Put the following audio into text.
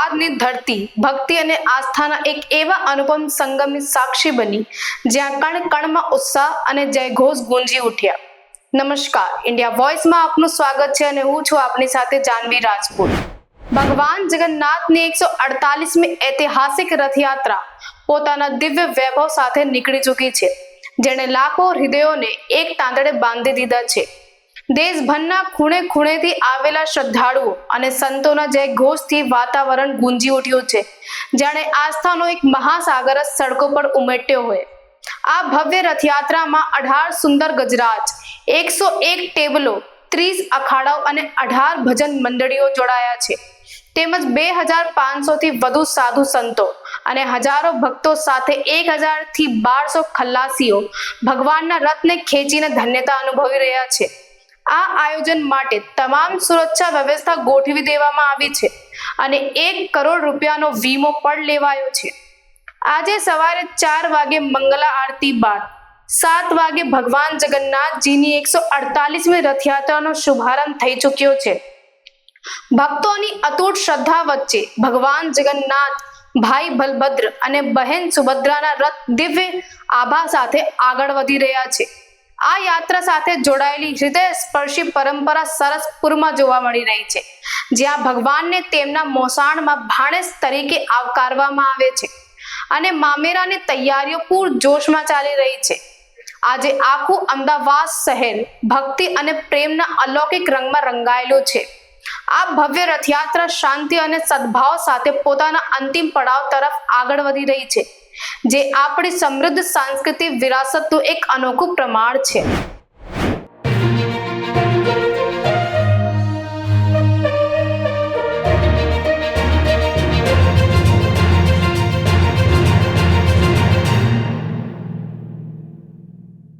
અમદાવાદની ધરતી ભક્તિ અને આસ્થાના એક એવા અનુપમ સંગમની સાક્ષી બની જ્યાં કણ કણમાં ઉત્સાહ અને જયઘોષ ગુંજી ઉઠ્યા. નમસ્કાર, ઇન્ડિયા વોઇસમાં આપનું સ્વાગત છે અને હું છું આપની સાથે જાનવી રાજપૂત. ભગવાન જગન્નાથની 148મી ઐતિહાસિક રથયાત્રા પોતાના દિવ્ય વૈભવ સાથે નીકળી ચૂકી છે, જેણે લાખો હૃદયોને એક તાંતડે બાંધી દીધા છે. દેશભરના ખૂણે ખૂણેથી આવેલા શ્રદ્ધાળુઓ અને સંતોના જય ઘોષથી વાતાવરણ ગુંજી ઉઠ્યું છે, જાણે આસ્થાનો એક મહાસાગર જ સડકો પર ઉમટ્યો હોય. આ ભવ્ય રથયાત્રામાં 18 સુંદર ગજરાજ, 101 ટેબલો, 30 અખાડાઓ અને 18 ભજન મંડળીઓ જોડાયા છે, તેમજ 2500 થી વધુ સાધુ સંતો અને હજારો ભક્તો સાથે 1000 થી 1200 ખલાસીઓ ભગવાનના રથને ખેંચીને ધન્યતા અનુભવી રહ્યા છે. આ આયોજન માટે તમામ સુરક્ષા વ્યવસ્થા ગોઠવી દેવામાં આવી છે અને 1 કરોડ રૂપિયાનો વીમો પણ લેવાયો છે. આજે સવારે 4 વાગે મંગલા આરતી બાદ 7 વાગે ભગવાન જગન્નાથજીની 148મી રથયાત્રાનો શુભારંભ થઈ ચૂક્યો છે. ભક્તોની અતૂટ શ્રદ્ધા વચ્ચે ભગવાન જગન્નાથ, ભાઈ બલભદ્ર અને બહેન સુભદ્રાના રથ દિવ્ય આભા સાથે આગળ વધી રહ્યા છે. આ યાત્રા સાથે જોડાયેલી હૃદય સ્પર્શી પરંપરા સરસપુરમાં જોવા મળી રહી છે, જ્યાં ભગવાનને તેમના મોસાણમાં ભાણેજ તરીકે આવકારવામાં આવે છે અને મામેરાની તૈયારીઓ પૂરજોશમાં ચાલી રહી છે. આજે આખું અમદાવાદ શહેર ભક્તિ અને પ્રેમના અલૌકિક રંગમાં રંગાયેલું છે. આ ભવ્ય રથયાત્રા શાંતિ અને સદભાવ સાથે પોતાના અંતિમ પડાવ તરફ આગળ વધી રહી છે, જે આપણી સમૃદ્ધ સાંસ્કૃતિક વિરાસતનું એક અનોખું પ્રમાણ છે.